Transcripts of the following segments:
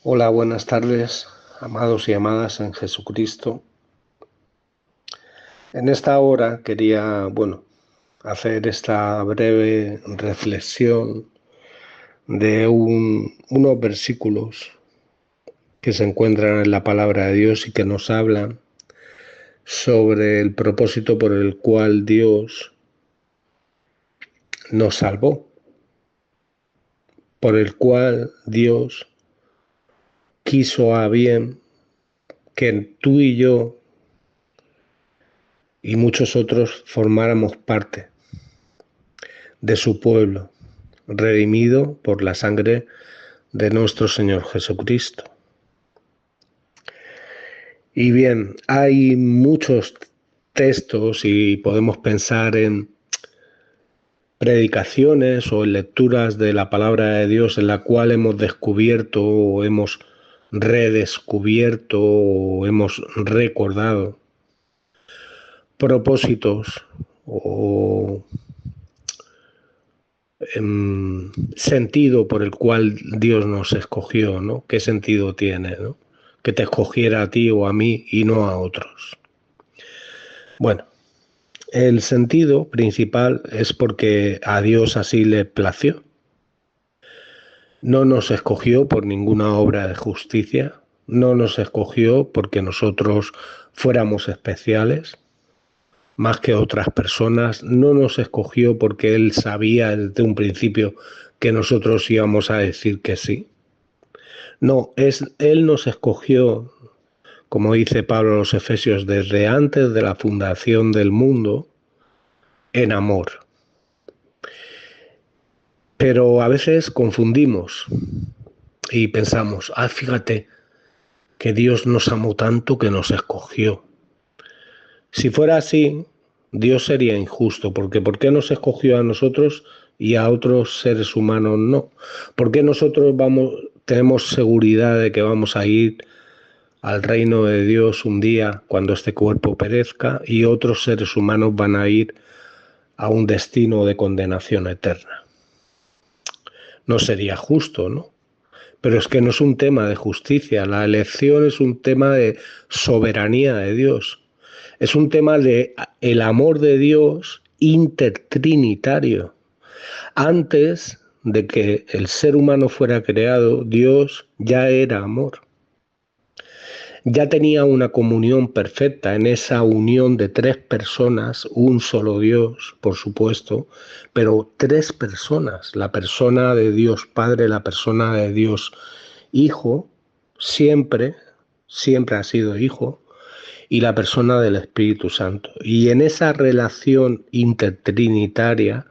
Hola, buenas tardes, amados y amadas en Jesucristo. En esta hora quería, hacer esta breve reflexión de unos versículos que se encuentran en la palabra de Dios y que nos hablan sobre el propósito por el cual Dios nos salvó, por el cual Dios quiso a bien que tú y yo y muchos otros formáramos parte de su pueblo, redimido por la sangre de nuestro Señor Jesucristo. Y bien, hay muchos textos y podemos pensar en predicaciones o en lecturas de la palabra de Dios en la cual hemos descubierto o hemos redescubierto o hemos recordado propósitos o sentido por el cual Dios nos escogió, ¿no? ¿Qué sentido tiene, ¿no? Que te escogiera a ti o a mí y no a otros. Bueno, el sentido principal es porque a Dios así le plació. No nos escogió por ninguna obra de justicia, no nos escogió porque nosotros fuéramos especiales, más que otras personas, no nos escogió porque Él sabía desde un principio que nosotros íbamos a decir que sí. No, Él nos escogió, como dice Pablo a los Efesios, desde antes de la fundación del mundo, en amor. Pero a veces confundimos y pensamos, fíjate que Dios nos amó tanto que nos escogió. Si fuera así, Dios sería injusto, porque ¿por qué nos escogió a nosotros y a otros seres humanos no? ¿Por qué nosotros tenemos seguridad de que vamos a ir al reino de Dios un día cuando este cuerpo perezca y otros seres humanos van a ir a un destino de condenación eterna? No sería justo, ¿no? Pero es que no es un tema de justicia, la elección es un tema de soberanía de Dios. Es un tema de el amor de Dios intertrinitario. Antes de que el ser humano fuera creado, Dios ya era amor. Ya tenía una comunión perfecta en esa unión de tres personas, un solo Dios, por supuesto, pero tres personas, la persona de Dios Padre, la persona de Dios Hijo, siempre, siempre ha sido Hijo, y la persona del Espíritu Santo. Y en esa relación intertrinitaria,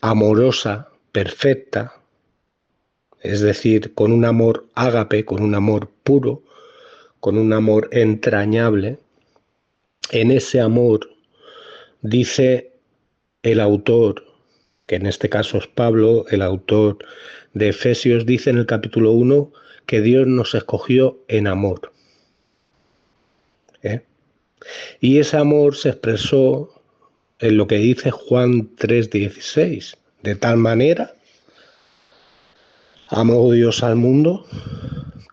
amorosa, perfecta, es decir, con un amor ágape, con un amor puro, con un amor entrañable, en ese amor dice el autor, que en este caso es Pablo, el autor de Efesios, dice en el capítulo 1 que Dios nos escogió en amor. Y ese amor se expresó en lo que dice Juan 3:16. De tal manera amó Dios al mundo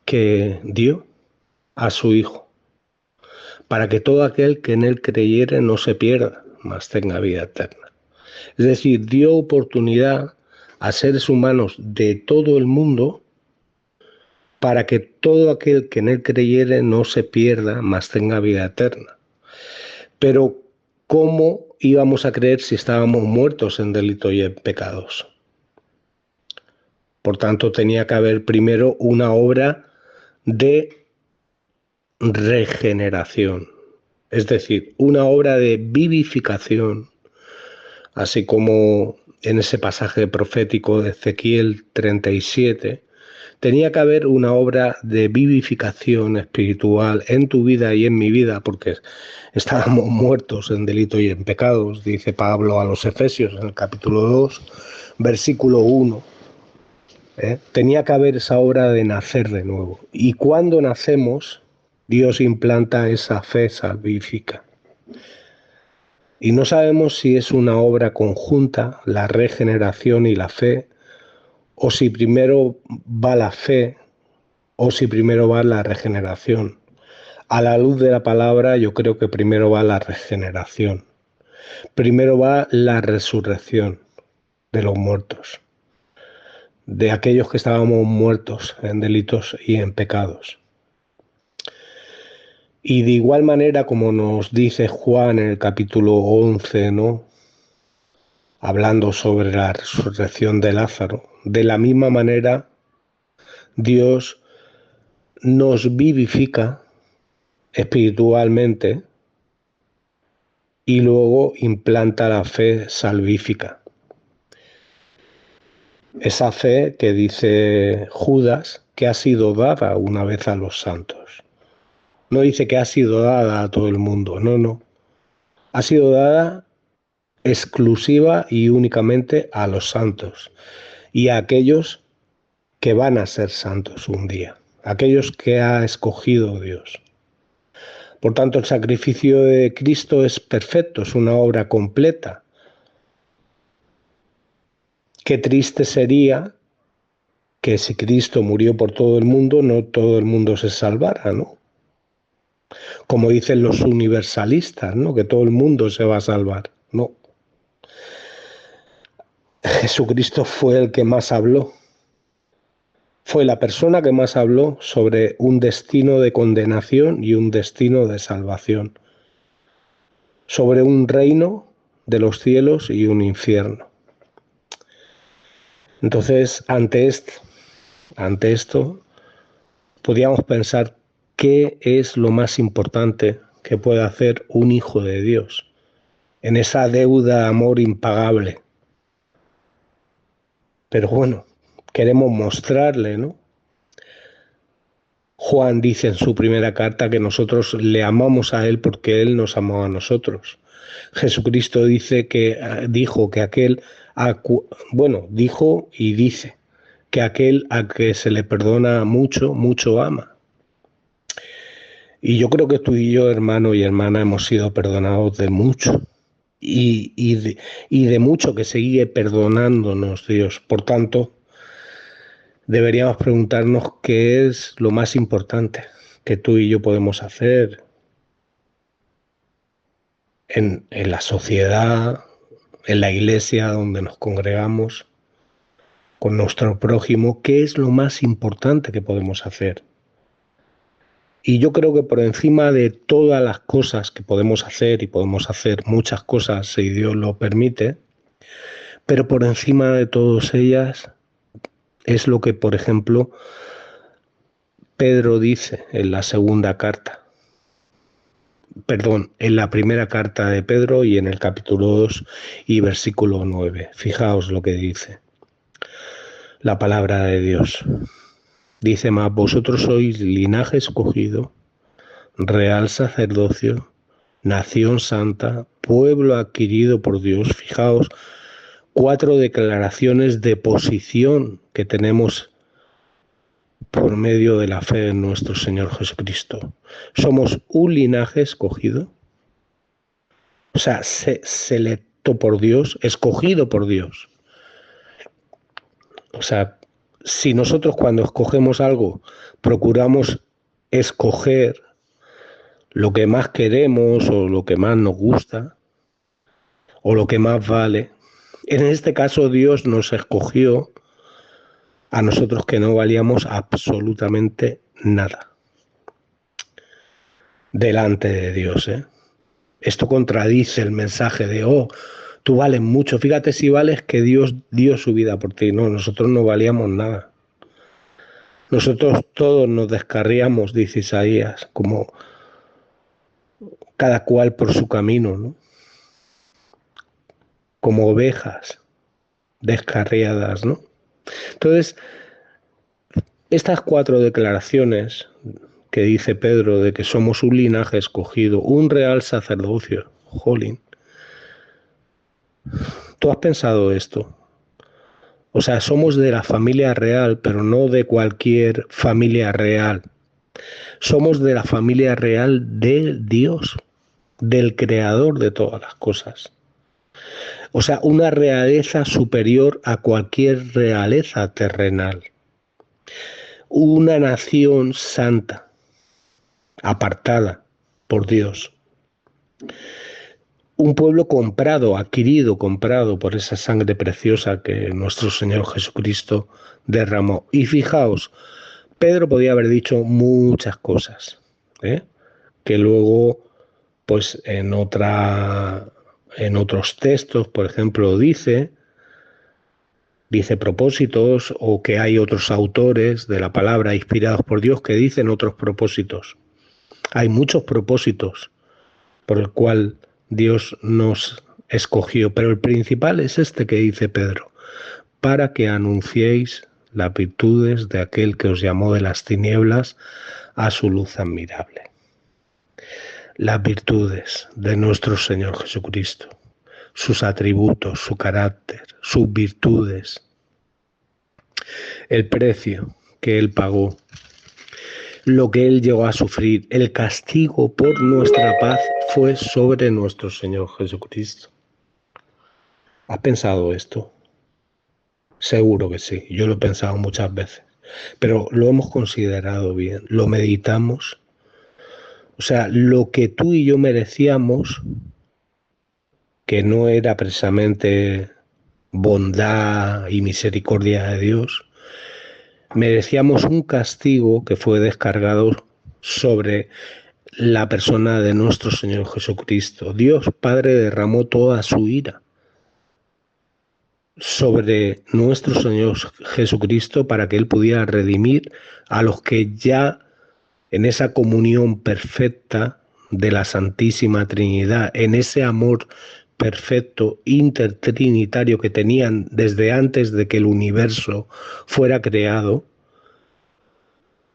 que dio a su Hijo, para que todo aquel que en Él creyere no se pierda, mas tenga vida eterna. Es decir, dio oportunidad a seres humanos de todo el mundo para que todo aquel que en Él creyere no se pierda, mas tenga vida eterna. Pero, ¿cómo íbamos a creer si estábamos muertos en delitos y en pecados? Por tanto, tenía que haber primero una obra de regeneración, es decir, una obra de vivificación, así como en ese pasaje profético de Ezequiel 37, tenía que haber una obra de vivificación espiritual en tu vida y en mi vida, porque estábamos muertos en delitos y en pecados, dice Pablo a los Efesios en el capítulo 2, versículo 1. Tenía que haber esa obra de nacer de nuevo. Y cuando nacemos, Dios implanta esa fe salvífica. Y no sabemos si es una obra conjunta, la regeneración y la fe, o si primero va la fe o si primero va la regeneración. A la luz de la palabra, yo creo que primero va la regeneración. Primero va la resurrección de los muertos, de aquellos que estábamos muertos en delitos y en pecados. Y de igual manera, como nos dice Juan en el capítulo 11, ¿no?, hablando sobre la resurrección de Lázaro, de la misma manera Dios nos vivifica espiritualmente y luego implanta la fe salvífica. Esa fe que dice Judas que ha sido dada una vez a los santos. No dice que ha sido dada a todo el mundo, no. Ha sido dada exclusiva y únicamente a los santos y a aquellos que van a ser santos un día, aquellos que ha escogido Dios. Por tanto, el sacrificio de Cristo es perfecto, es una obra completa. Qué triste sería que si Cristo murió por todo el mundo, no todo el mundo se salvara, ¿no? Como dicen los universalistas, ¿no?, que todo el mundo se va a salvar. No. Jesucristo fue el que más habló. Fue la persona que más habló sobre un destino de condenación y un destino de salvación. Sobre un reino de los cielos y un infierno. Entonces, ante esto, podríamos pensar qué es lo más importante que puede hacer un hijo de Dios en esa deuda de amor impagable. Pero bueno, queremos mostrarle, ¿no? Juan dice en su primera carta que nosotros le amamos a Él porque Él nos amó a nosotros. Jesucristo dice que dijo y dice que aquel a que se le perdona mucho, mucho ama. Y yo creo que tú y yo, hermano y hermana, hemos sido perdonados de mucho. Y de mucho que sigue perdonándonos Dios. Por tanto, deberíamos preguntarnos qué es lo más importante que tú y yo podemos hacer en la sociedad, en la iglesia donde nos congregamos, con nuestro prójimo. ¿Qué es lo más importante que podemos hacer? Y yo creo que por encima de todas las cosas que podemos hacer, y podemos hacer muchas cosas si Dios lo permite, pero por encima de todas ellas es lo que, por ejemplo, Pedro dice en la segunda carta. En la primera carta de Pedro y en el capítulo 2 y versículo 9. Fijaos lo que dice la palabra de Dios. Dice más: vosotros sois linaje escogido, real sacerdocio, nación santa, pueblo adquirido por Dios. Fijaos, 4 declaraciones de posición que tenemos por medio de la fe en nuestro Señor Jesucristo. Somos un linaje escogido, o sea, selecto por Dios, escogido por Dios. O sea, si nosotros cuando escogemos algo procuramos escoger lo que más queremos o lo que más nos gusta o lo que más vale, en este caso Dios nos escogió a nosotros que no valíamos absolutamente nada delante de Dios, ¿eh? Esto contradice el mensaje de, tú vales mucho, fíjate si vales que Dios dio su vida por ti. No, nosotros no valíamos nada. Nosotros todos nos descarriamos, dice Isaías, como cada cual por su camino, ¿no? Como ovejas descarriadas, ¿no? Entonces, estas 4 declaraciones que dice Pedro de que somos un linaje escogido, un real sacerdocio, jolín. ¿Tú has pensado esto? O sea, somos de la familia real, pero no de cualquier familia real. Somos de la familia real de Dios, del creador de todas las cosas. O sea, una realeza superior a cualquier realeza terrenal. una nación santa, apartada por Dios. Un pueblo comprado por esa sangre preciosa que nuestro Señor Jesucristo derramó. Y fijaos, Pedro podía haber dicho muchas cosas, que luego, pues en otros textos, por ejemplo, dice propósitos, o que hay otros autores de la palabra inspirados por Dios que dicen otros propósitos. Hay muchos propósitos por el cual Dios nos escogió, pero el principal es este que dice Pedro: para que anunciéis las virtudes de aquel que os llamó de las tinieblas a su luz admirable. Las virtudes de nuestro Señor Jesucristo, sus atributos, su carácter, sus virtudes, el precio que Él pagó, lo que Él llegó a sufrir, el castigo por nuestra paz fue sobre nuestro Señor Jesucristo. ¿Has pensado esto? Seguro que sí, yo lo he pensado muchas veces, pero lo hemos considerado bien, lo meditamos. O sea, lo que tú y yo merecíamos, que no era precisamente bondad y misericordia de Dios, merecíamos un castigo que fue descargado sobre la persona de nuestro Señor Jesucristo. Dios Padre derramó toda su ira sobre nuestro Señor Jesucristo para que Él pudiera redimir a los que ya en esa comunión perfecta de la Santísima Trinidad, en ese amor perfecto intertrinitario que tenían desde antes de que el universo fuera creado,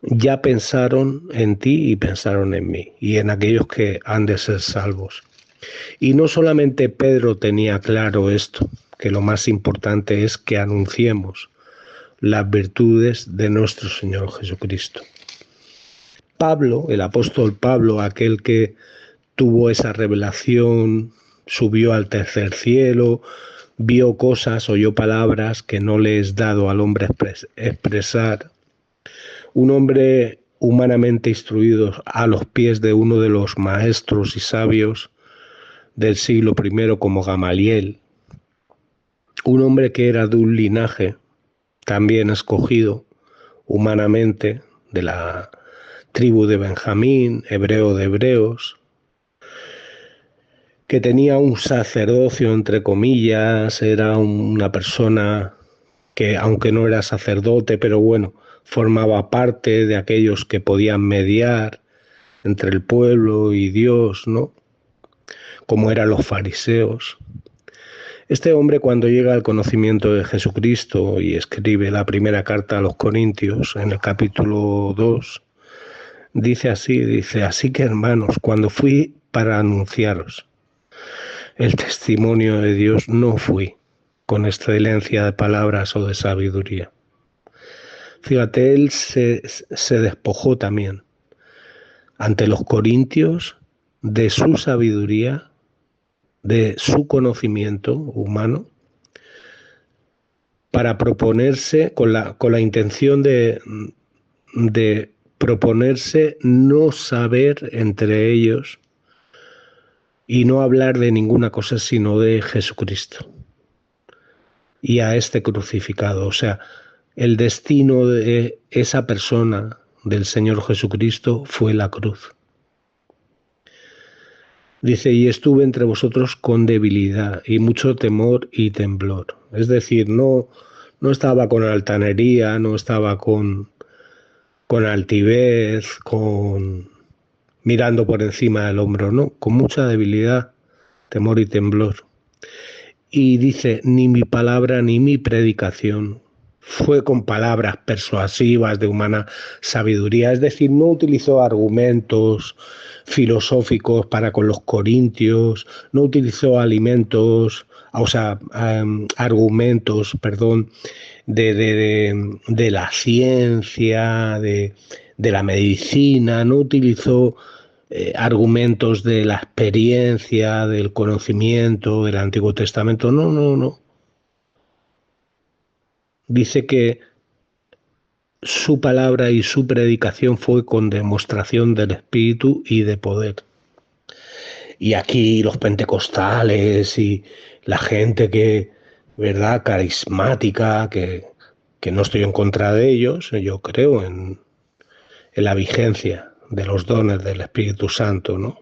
ya pensaron en ti y pensaron en mí y en aquellos que han de ser salvos. Y no solamente Pedro tenía claro esto, que lo más importante es que anunciemos las virtudes de nuestro Señor Jesucristo. Pablo, el apóstol Pablo, aquel que tuvo esa revelación, subió al tercer cielo, vio cosas, oyó palabras que no le es dado al hombre expresar. Un hombre humanamente instruido a los pies de uno de los maestros y sabios del siglo I como Gamaliel. Un hombre que era de un linaje también escogido humanamente de la tribu de Benjamín, hebreo de hebreos, que tenía un sacerdocio entre comillas, era una persona que, aunque no era sacerdote, pero bueno, formaba parte de aquellos que podían mediar entre el pueblo y Dios, ¿no? Como eran los fariseos. Este hombre, cuando llega al conocimiento de Jesucristo y escribe la primera carta a los Corintios, en el capítulo 2, dice así que hermanos, cuando fui para anunciaros el testimonio de Dios, no fui con excelencia de palabras o de sabiduría. Fíjate, él se despojó también ante los corintios de su sabiduría, de su conocimiento humano, para proponerse con la intención de proponerse no saber entre ellos y no hablar de ninguna cosa sino de Jesucristo y a este crucificado. O sea, el destino de esa persona, del Señor Jesucristo, fue la cruz. Dice, y estuve entre vosotros con debilidad y mucho temor y temblor. Es decir, no estaba con altanería, no estaba con altivez, mirando por encima del hombro, no, con mucha debilidad, temor y temblor. Y dice, ni mi palabra ni mi predicación fue con palabras persuasivas de humana sabiduría, es decir, no utilizó argumentos filosóficos para con los corintios, no utilizó argumentos, de la ciencia, de la medicina, no utilizó argumentos de la experiencia, del conocimiento, del Antiguo Testamento, no. Dice que su palabra y su predicación fue con demostración del Espíritu y de poder. Y aquí los pentecostales y la gente que, ¿verdad?, carismática, que no estoy en contra de ellos, yo creo en la vigencia de los dones del Espíritu Santo, ¿no?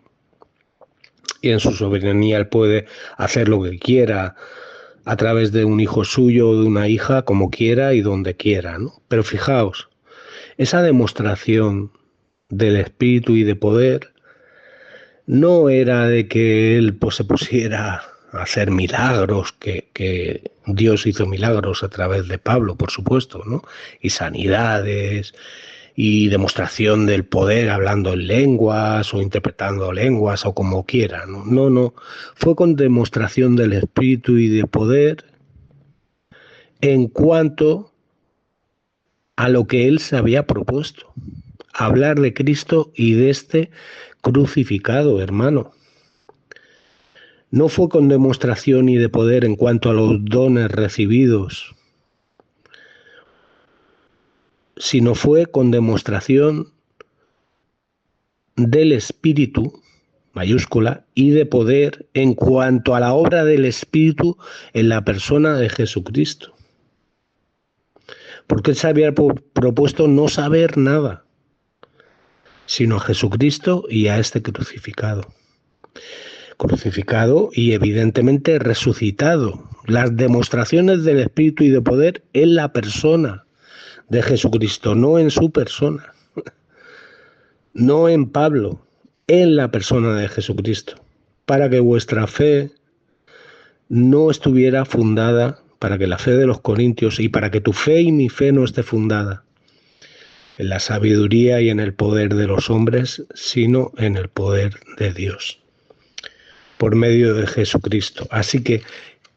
Y en su soberanía Él puede hacer lo que quiera a través de un hijo suyo o de una hija, como quiera y donde quiera, ¿no? Pero fijaos, esa demostración del Espíritu y de poder no era de que Él pues, se pusiera a hacer milagros, que Dios hizo milagros a través de Pablo, por supuesto, ¿no? Y sanidades y demostración del poder hablando en lenguas o interpretando lenguas o como quiera, ¿no? No, fue con demostración del Espíritu y de poder en cuanto a lo que Él se había propuesto, hablar de Cristo y de este crucificado, hermano. No fue con demostración y de poder en cuanto a los dones recibidos, sino fue con demostración del Espíritu, mayúscula, y de poder en cuanto a la obra del Espíritu en la persona de Jesucristo. Porque Él se había propuesto no saber nada, sino a Jesucristo y a este crucificado. Crucificado y evidentemente resucitado. Las demostraciones del Espíritu y de poder en la persona de Jesucristo, no en su persona, no en Pablo, en la persona de Jesucristo, para que vuestra fe no estuviera fundada, para que la fe de los corintios y para que tu fe y mi fe no esté fundada en la sabiduría y en el poder de los hombres, sino en el poder de Dios, por medio de Jesucristo. Así que,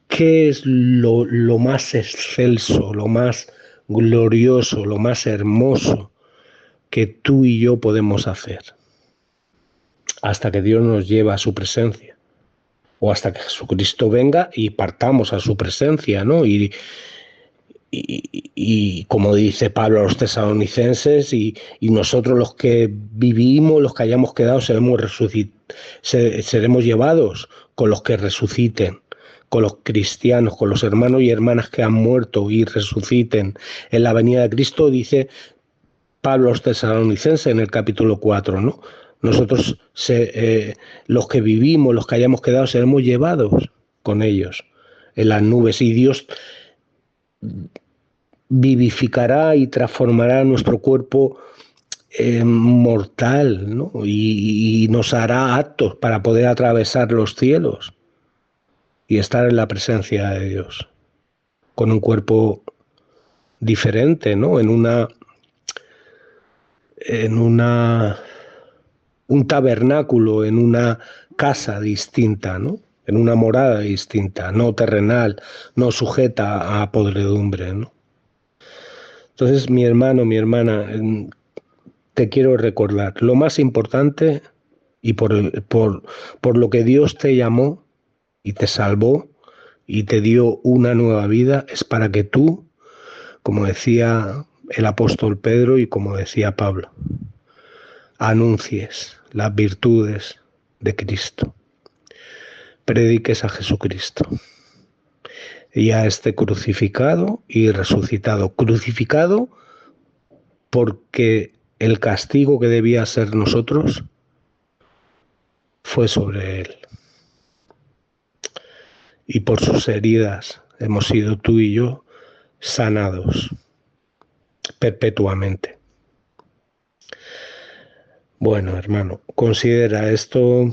¿qué es lo más excelso, lo más glorioso, lo más hermoso que tú y yo podemos hacer? Hasta que Dios nos lleva a su presencia, o hasta que Jesucristo venga y partamos a su presencia, ¿no? Y como dice Pablo a los tesalonicenses, y nosotros los que vivimos, los que hayamos quedado, seremos llevados con los que resuciten, con los cristianos, con los hermanos y hermanas que han muerto y resuciten en la venida de Cristo, dice Pablo a los tesalonicenses en el capítulo 4, ¿no? Nosotros, los que vivimos, los que hayamos quedado, seremos llevados con ellos en las nubes, y Dios vivificará y transformará nuestro cuerpo mortal, ¿no? Y nos hará aptos para poder atravesar los cielos y estar en la presencia de Dios con un cuerpo diferente, ¿no? Un tabernáculo, en una casa distinta, ¿no? En una morada distinta, no terrenal, no sujeta a podredumbre, ¿no? Entonces, mi hermano, mi hermana, te quiero recordar, lo más importante y por lo que Dios te llamó y te salvó y te dio una nueva vida, es para que tú, como decía el apóstol Pedro y como decía Pablo, anuncies las virtudes de Cristo, prediques a Jesucristo y a este crucificado y resucitado. Crucificado porque el castigo que debía ser nosotros fue sobre él. Y por sus heridas hemos sido tú y yo sanados perpetuamente. Bueno, hermano, considera esto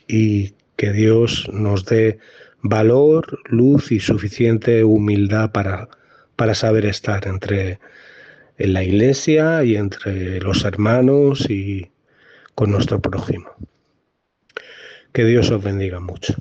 y que Dios nos dé valor, luz y suficiente humildad para saber estar en la iglesia y entre los hermanos y con nuestro prójimo. Que Dios os bendiga mucho.